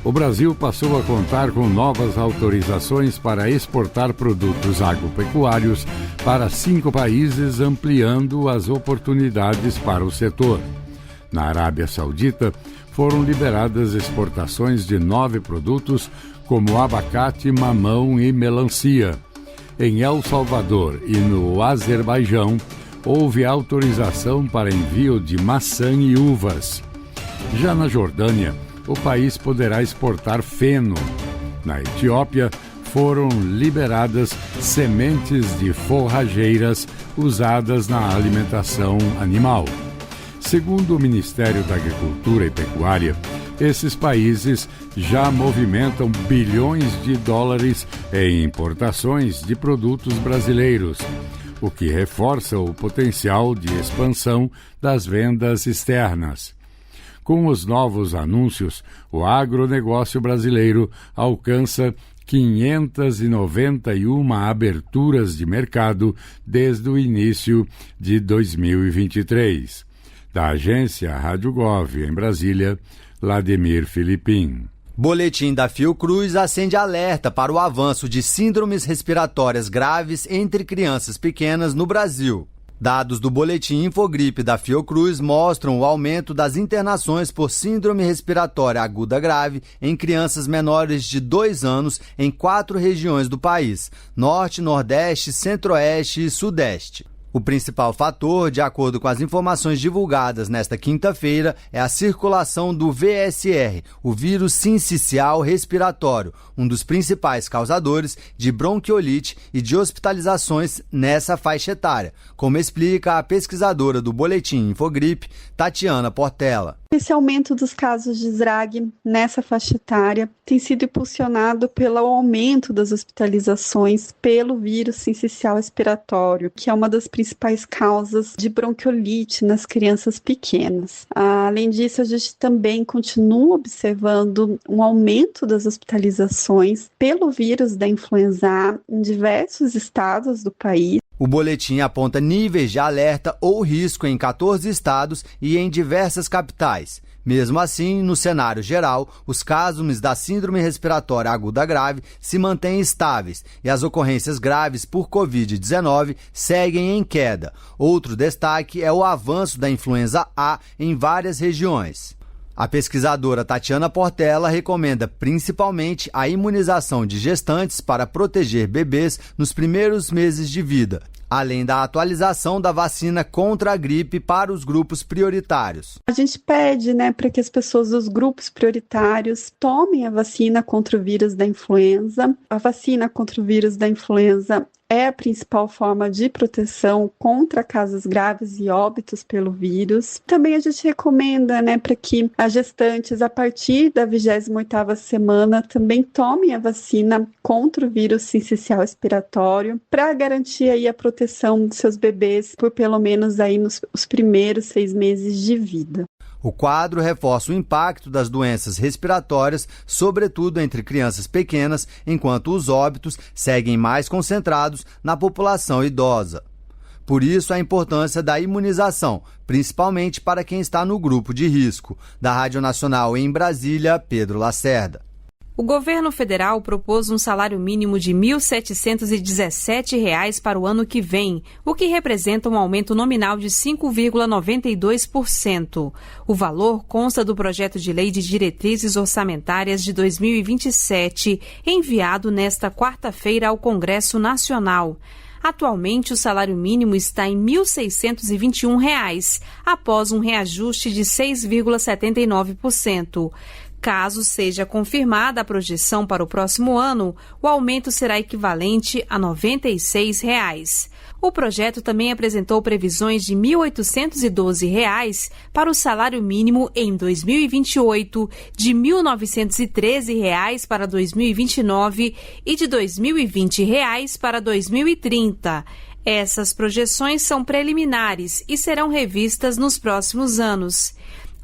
o Brasil passou a contar com novas autorizações para exportar produtos agropecuários para 5 países, ampliando as oportunidades para o setor. Na Arábia Saudita, foram liberadas exportações de 9 produtos, como abacate, mamão e melancia. Em El Salvador e no Azerbaijão, houve autorização para envio de maçã e uvas. Já na Jordânia, o país poderá exportar feno. Na Etiópia, foram liberadas sementes de forrageiras usadas na alimentação animal. Segundo o Ministério da Agricultura e Pecuária, esses países já movimentam bilhões de dólares em importações de produtos brasileiros, o que reforça o potencial de expansão das vendas externas. Com os novos anúncios, o agronegócio brasileiro alcança 591 aberturas de mercado desde o início de 2023. Da agência Rádio Gov, em Brasília, Vladimir Filipim. Boletim da Fiocruz acende alerta para o avanço de síndromes respiratórias graves entre crianças pequenas no Brasil. Dados do Boletim Infogripe da Fiocruz mostram o aumento das internações por síndrome respiratória aguda grave em crianças menores de 2 anos em 4 regiões do país: Norte, Nordeste, Centro-Oeste e Sudeste. O principal fator, de acordo com as informações divulgadas nesta quinta-feira, é a circulação do VSR, o vírus sincicial respiratório, um dos principais causadores de bronquiolite e de hospitalizações nessa faixa etária, como explica a pesquisadora do Boletim Infogripe, Tatiana Portela. Esse aumento dos casos de SRAG nessa faixa etária tem sido impulsionado pelo aumento das hospitalizações pelo vírus sincicial respiratório, que é uma das principais causas de bronquiolite nas crianças pequenas. Além disso, a gente também continua observando um aumento das hospitalizações pelo vírus da influenza A em diversos estados do país. O boletim aponta níveis de alerta ou risco em 14 estados e em diversas capitais. Mesmo assim, no cenário geral, os casos da síndrome respiratória aguda grave se mantêm estáveis e as ocorrências graves por Covid-19 seguem em queda. Outro destaque é o avanço da influenza A em várias regiões. A pesquisadora Tatiana Portela recomenda principalmente a imunização de gestantes para proteger bebês nos primeiros meses de vida, além da atualização da vacina contra a gripe para os grupos prioritários. A gente pede, para que as pessoas dos grupos prioritários tomem a vacina contra o vírus da influenza. A vacina contra o vírus da influenza é a principal forma de proteção contra casos graves e óbitos pelo vírus. Também a gente recomenda, para que as gestantes, a partir da 28ª semana, também tomem a vacina contra o vírus sincicial respiratório, para garantir aí a proteção dos seus bebês por pelo menos aí os primeiros 6 meses de vida. O quadro reforça o impacto das doenças respiratórias, sobretudo entre crianças pequenas, enquanto os óbitos seguem mais concentrados na população idosa. Por isso, a importância da imunização, principalmente para quem está no grupo de risco. Da Rádio Nacional em Brasília, Pedro Lacerda. O governo federal propôs um salário mínimo de R$ 1.717 para o ano que vem, o que representa um aumento nominal de 5,92%. O valor consta do projeto de lei de diretrizes orçamentárias de 2027, enviado nesta quarta-feira ao Congresso Nacional. Atualmente, o salário mínimo está em R$ 1.621, após um reajuste de 6,79%. Caso seja confirmada a projeção para o próximo ano, o aumento será equivalente a R$ 96. O projeto também apresentou previsões de R$ 1.812 para o salário mínimo em 2028, de R$ 1.913 para 2029 e de R$ 2.020 para 2030. Essas projeções são preliminares e serão revistas nos próximos anos.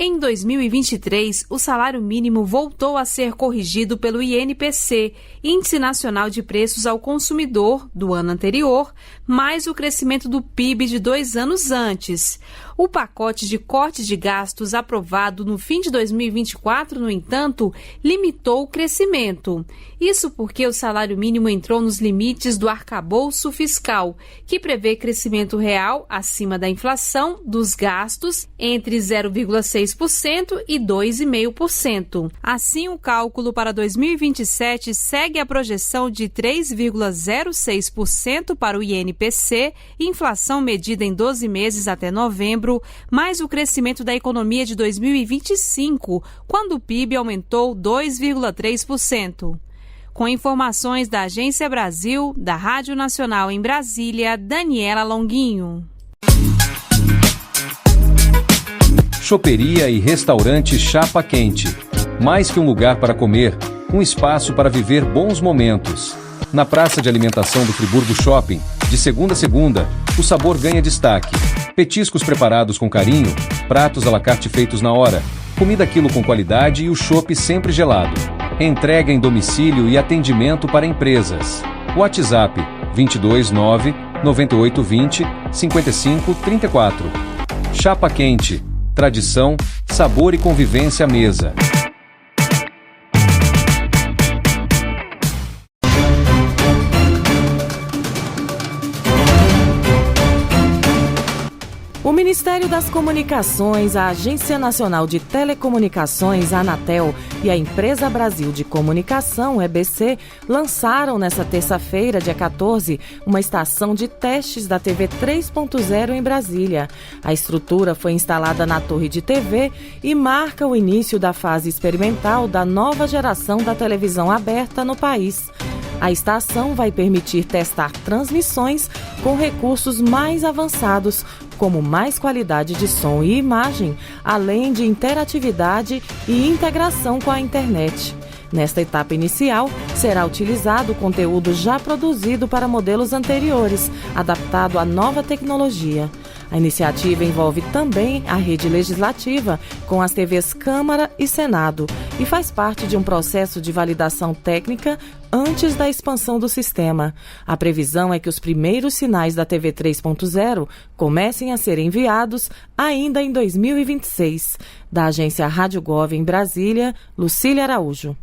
Em 2023, o salário mínimo voltou a ser corrigido pelo INPC, Índice Nacional de Preços ao Consumidor, do ano anterior, mais o crescimento do PIB de 2 anos antes. O pacote de corte de gastos aprovado no fim de 2024, no entanto, limitou o crescimento. Isso porque o salário mínimo entrou nos limites do arcabouço fiscal, que prevê crescimento real acima da inflação dos gastos entre 0,6% e 2,5%. Assim, o cálculo para 2027 segue a projeção de 3,06% para o INPC, inflação medida em 12 meses até novembro, mais o crescimento da economia de 2025, quando o PIB aumentou 2,3%. Com informações da Agência Brasil, da Rádio Nacional em Brasília, Daniela Longuinho. Choperia e restaurante Chapa Quente. Mais que um lugar para comer, um espaço para viver bons momentos. Na praça de alimentação do Friburgo Shopping, de segunda a segunda, o sabor ganha destaque. Petiscos preparados com carinho, pratos à la carte feitos na hora, comida quilo com qualidade e o chopp sempre gelado. Entrega em domicílio e atendimento para empresas. WhatsApp 229 9820 5534. Chapa Quente. Tradição, sabor e convivência à mesa. O Ministério das Comunicações, a Agência Nacional de Telecomunicações, a Anatel, e a Empresa Brasil de Comunicação, EBC, lançaram nesta terça-feira, dia 14, uma estação de testes da TV 3.0 em Brasília. A estrutura foi instalada na torre de TV e marca o início da fase experimental da nova geração da televisão aberta no país. A estação vai permitir testar transmissões com recursos mais avançados, como mais qualidade de som e imagem, além de interatividade e integração com a internet. Nesta etapa inicial, será utilizado o conteúdo já produzido para modelos anteriores, adaptado à nova tecnologia. A iniciativa envolve também a rede legislativa, com as TVs Câmara e Senado, e faz parte de um processo de validação técnica antes da expansão do sistema. A previsão é que os primeiros sinais da TV 3.0 comecem a ser enviados ainda em 2026. Da agência Rádio Gov em Brasília, Lucília Araújo.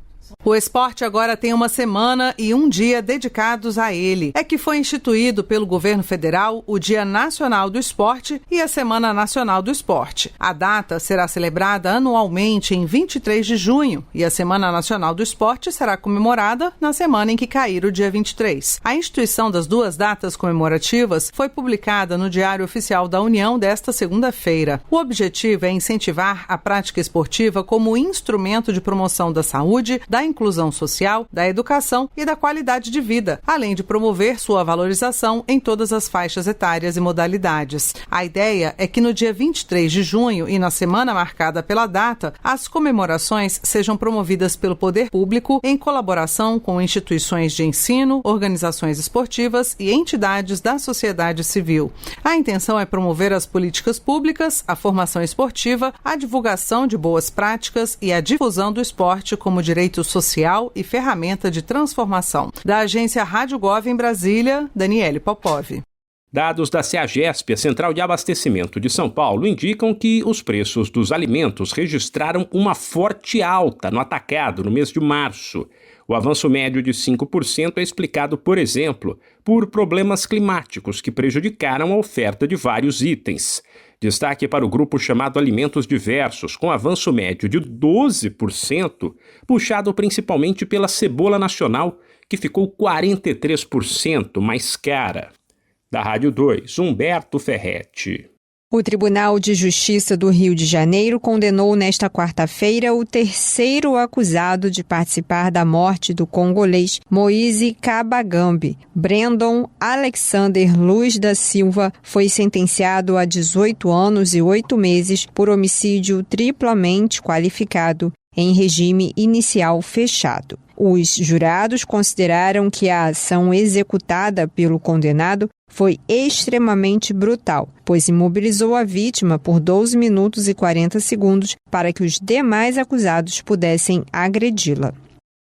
O esporte agora tem uma semana e um dia dedicados a ele. É que foi instituído pelo governo federal o Dia Nacional do Esporte e a Semana Nacional do Esporte. A data será celebrada anualmente em 23 de junho e a Semana Nacional do Esporte será comemorada na semana em que cair o dia 23. A instituição das duas datas comemorativas foi publicada no Diário Oficial da União desta segunda-feira. O objetivo é incentivar a prática esportiva como instrumento de promoção da saúde, da inclusão social, da educação e da qualidade de vida, além de promover sua valorização em todas as faixas etárias e modalidades. A ideia é que no dia 23 de junho e na semana marcada pela data, as comemorações sejam promovidas pelo poder público em colaboração com instituições de ensino, organizações esportivas e entidades da sociedade civil. A intenção é promover as políticas públicas, a formação esportiva, a divulgação de boas práticas e a difusão do esporte como direito social e ferramenta de transformação. Da agência Rádio Gov em Brasília, Daniele Popov. Dados da CEAGESP, a Central de Abastecimento de São Paulo, indicam que os preços dos alimentos registraram uma forte alta no atacado no mês de março. O avanço médio de 5% é explicado, por exemplo, por problemas climáticos que prejudicaram a oferta de vários itens. Destaque para o grupo chamado Alimentos Diversos, com avanço médio de 12%, puxado principalmente pela cebola nacional, que ficou 43% mais cara. Da Rádio 2, Humberto Ferretti. O Tribunal de Justiça do Rio de Janeiro condenou nesta quarta-feira o terceiro acusado de participar da morte do congolês Moise Kabagambi. Brandon Alexander Luz da Silva foi sentenciado a 18 anos e 8 meses por homicídio triplamente qualificado em regime inicial fechado. Os jurados consideraram que a ação executada pelo condenado foi extremamente brutal, pois imobilizou a vítima por 12 minutos e 40 segundos para que os demais acusados pudessem agredi-la.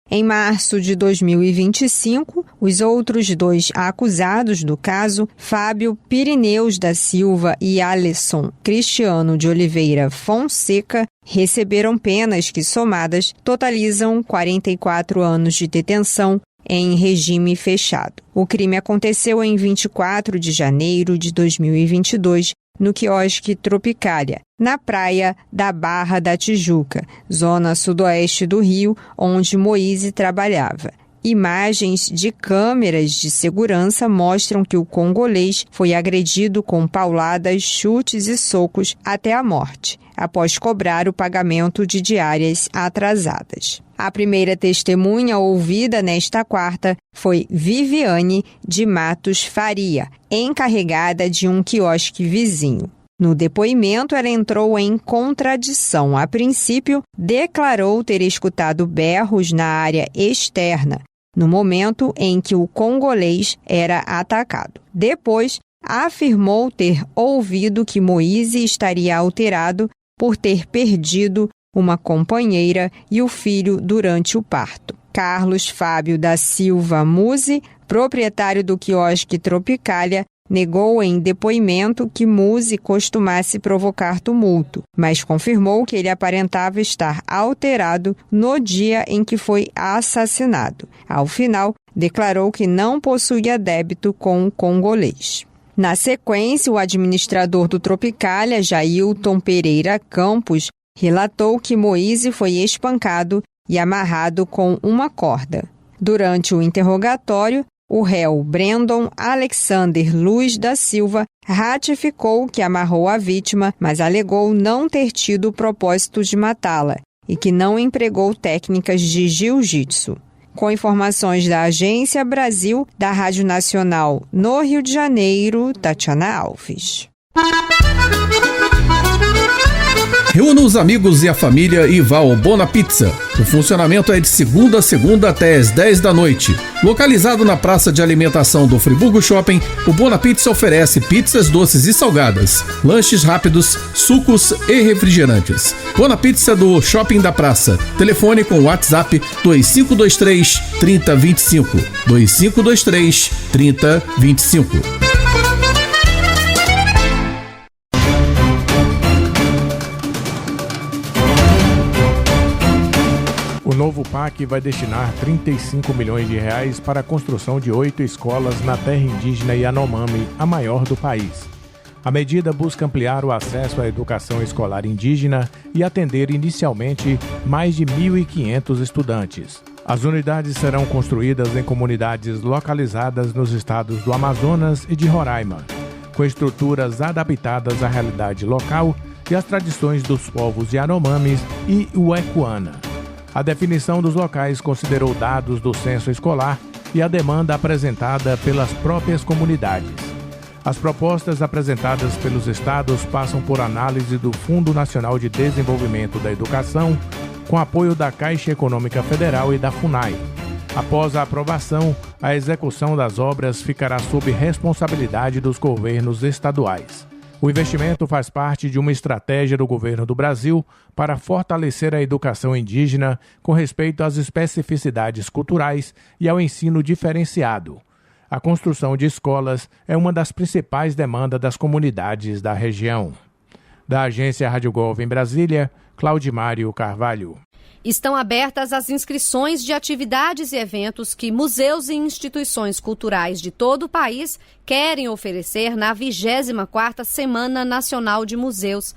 Em março de 2025, os outros 2 acusados do caso, Fábio Pirineus da Silva e Alisson Cristiano de Oliveira Fonseca, receberam penas que, somadas, totalizam 44 anos de detenção em regime fechado. O crime aconteceu em 24 de janeiro de 2022, no quiosque Tropicália, na praia da Barra da Tijuca, zona sudoeste do Rio, onde Moise trabalhava. Imagens de câmeras de segurança mostram que o congolês foi agredido com pauladas, chutes e socos até a morte, após cobrar o pagamento de diárias atrasadas. A primeira testemunha ouvida nesta quarta foi Viviane de Matos Faria, encarregada de um quiosque vizinho. No depoimento, ela entrou em contradição. A princípio, declarou ter escutado berros na área externa, no momento em que o congolês era atacado. Depois, afirmou ter ouvido que Moise estaria alterado por ter perdido uma companheira e o filho durante o parto. Carlos Fábio da Silva Muzi, proprietário do quiosque Tropicália, negou em depoimento que Muzi costumasse provocar tumulto, mas confirmou que ele aparentava estar alterado no dia em que foi assassinado. Ao final, declarou que não possuía débito com o congolês. Na sequência, o administrador do Tropicália, Jailton Pereira Campos, relatou que Moise foi espancado e amarrado com uma corda. Durante o interrogatório, o réu Brandon Alexander Luz da Silva ratificou que amarrou a vítima, mas alegou não ter tido o propósito de matá-la e que não empregou técnicas de jiu-jitsu. Com informações da Agência Brasil, da Rádio Nacional no Rio de Janeiro, Tatiana Alves. Reúna os amigos e a família e vá ao Bona Pizza. O funcionamento é de segunda a segunda até às 10 da noite. Localizado na praça de alimentação do Friburgo Shopping, o Bona Pizza oferece pizzas doces e salgadas, lanches rápidos, sucos e refrigerantes. Bona Pizza do Shopping da Praça. Telefone com WhatsApp 2523 3025. 2523 3025. O novo PAC vai destinar 35 milhões de reais para a construção de 8 escolas na terra indígena Yanomami, a maior do país. A medida busca ampliar o acesso à educação escolar indígena e atender inicialmente mais de 1.500 estudantes. As unidades serão construídas em comunidades localizadas nos estados do Amazonas e de Roraima, com estruturas adaptadas à realidade local e às tradições dos povos Yanomamis e Uecuana. A definição dos locais considerou dados do censo escolar e a demanda apresentada pelas próprias comunidades. As propostas apresentadas pelos estados passam por análise do Fundo Nacional de Desenvolvimento da Educação, com apoio da Caixa Econômica Federal e da FUNAI. Após a aprovação, a execução das obras ficará sob responsabilidade dos governos estaduais. O investimento faz parte de uma estratégia do governo do Brasil para fortalecer a educação indígena com respeito às especificidades culturais e ao ensino diferenciado. A construção de escolas é uma das principais demandas das comunidades da região. Da agência Rádio Gov em Brasília, Claudimário Carvalho. Estão abertas as inscrições de atividades e eventos que museus e instituições culturais de todo o país querem oferecer na 24ª Semana Nacional de Museus.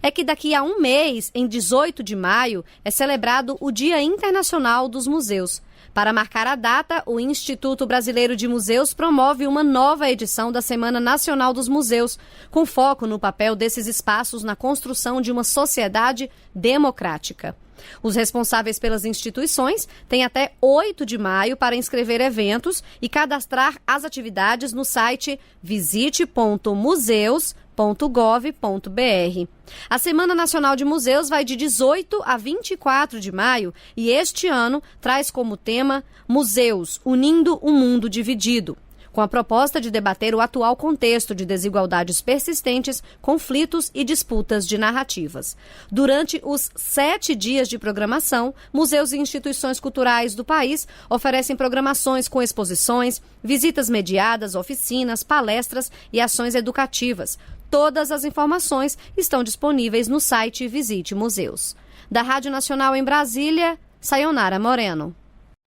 É que daqui a um mês, em 18 de maio, é celebrado o Dia Internacional dos Museus. Para marcar a data, o Instituto Brasileiro de Museus promove uma nova edição da Semana Nacional dos Museus, com foco no papel desses espaços na construção de uma sociedade democrática. Os responsáveis pelas instituições têm até 8 de maio para inscrever eventos e cadastrar as atividades no site visite.museus.gov.br. A Semana Nacional de Museus vai de 18 a 24 de maio e este ano traz como tema Museus, unindo um mundo dividido. com a proposta de debater o atual contexto de desigualdades persistentes, conflitos e disputas de narrativas. Durante os 7 dias de programação, museus e instituições culturais do país oferecem programações com exposições, visitas mediadas, oficinas, palestras e ações educativas. Todas as informações estão disponíveis no site Visite Museus. Da Rádio Nacional em Brasília, Sayonara Moreno.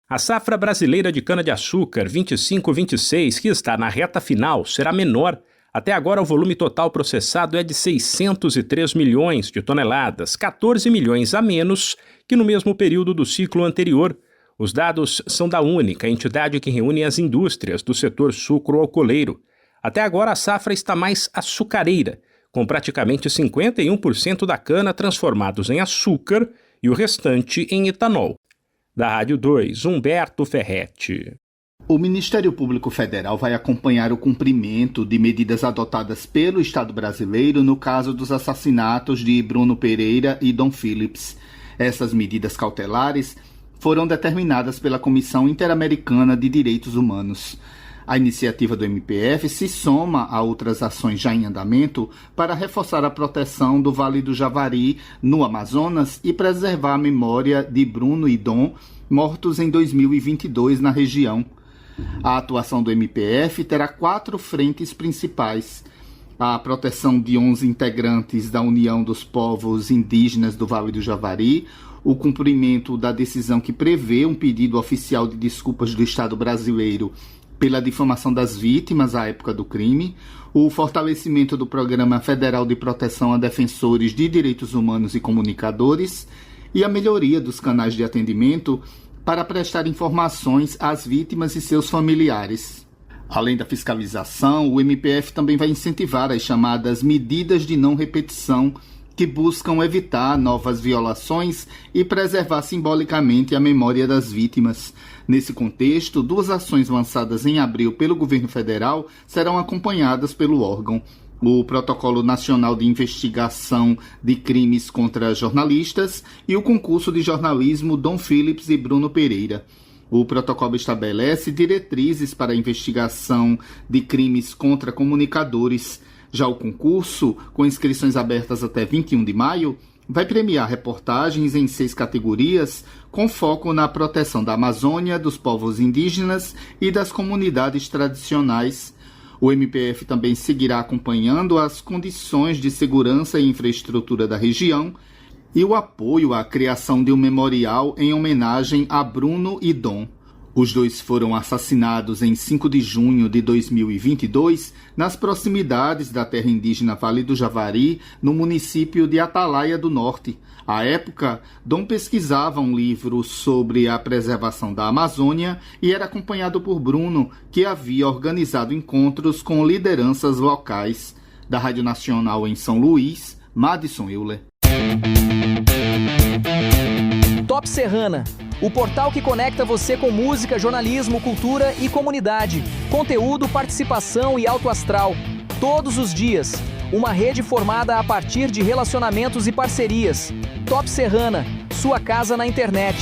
A safra brasileira de cana-de-açúcar 25-26, que está na reta final, será menor. Até agora, o volume total processado é de 603 milhões de toneladas, 14 milhões a menos que no mesmo período do ciclo anterior. Os dados são da Única, entidade que reúne as indústrias do setor sucro-alcooleiro. Até agora, a safra está mais açucareira, com praticamente 51% da cana transformados em açúcar e o restante em etanol. Da Rádio 2, Humberto Ferretti. O Ministério Público Federal vai acompanhar o cumprimento de medidas adotadas pelo Estado brasileiro no caso dos assassinatos de Bruno Pereira e Dom Phillips. Essas medidas cautelares foram determinadas pela Comissão Interamericana de Direitos Humanos. A iniciativa do MPF se soma a outras ações já em andamento para reforçar a proteção do Vale do Javari, no Amazonas, e preservar a memória de Bruno e Dom, mortos em 2022 na região. A atuação do MPF terá 4 frentes principais: a proteção de 11 integrantes da União dos Povos Indígenas do Vale do Javari, o cumprimento da decisão que prevê um pedido oficial de desculpas do Estado brasileiro pela difamação das vítimas à época do crime, o fortalecimento do Programa Federal de Proteção a Defensores de Direitos Humanos e Comunicadores e a melhoria dos canais de atendimento para prestar informações às vítimas e seus familiares. Além da fiscalização, o MPF também vai incentivar as chamadas medidas de não repetição, que buscam evitar novas violações e preservar simbolicamente a memória das vítimas. Nesse contexto, 2 ações lançadas em abril pelo governo federal serão acompanhadas pelo órgão: o Protocolo Nacional de Investigação de Crimes contra Jornalistas e o concurso de jornalismo Dom Phillips e Bruno Pereira. O protocolo estabelece diretrizes para a investigação de crimes contra comunicadores. Já o concurso, com inscrições abertas até 21 de maio, vai premiar reportagens em 6 categorias, com foco na proteção da Amazônia, dos povos indígenas e das comunidades tradicionais. O MPF também seguirá acompanhando as condições de segurança e infraestrutura da região e o apoio à criação de um memorial em homenagem a Bruno e Dom. Os 2 foram assassinados em 5 de junho de 2022, nas proximidades da terra indígena Vale do Javari, no município de Atalaia do Norte. À época, Dom pesquisava um livro sobre a preservação da Amazônia e era acompanhado por Bruno, que havia organizado encontros com lideranças locais. Da Rádio Nacional em São Luís, Madison Euler. Top Serrana, o portal que conecta você com música, jornalismo, cultura e comunidade. Conteúdo, participação e alto astral. Todos os dias. Uma rede formada a partir de relacionamentos e parcerias. Top Serrana, sua casa na internet.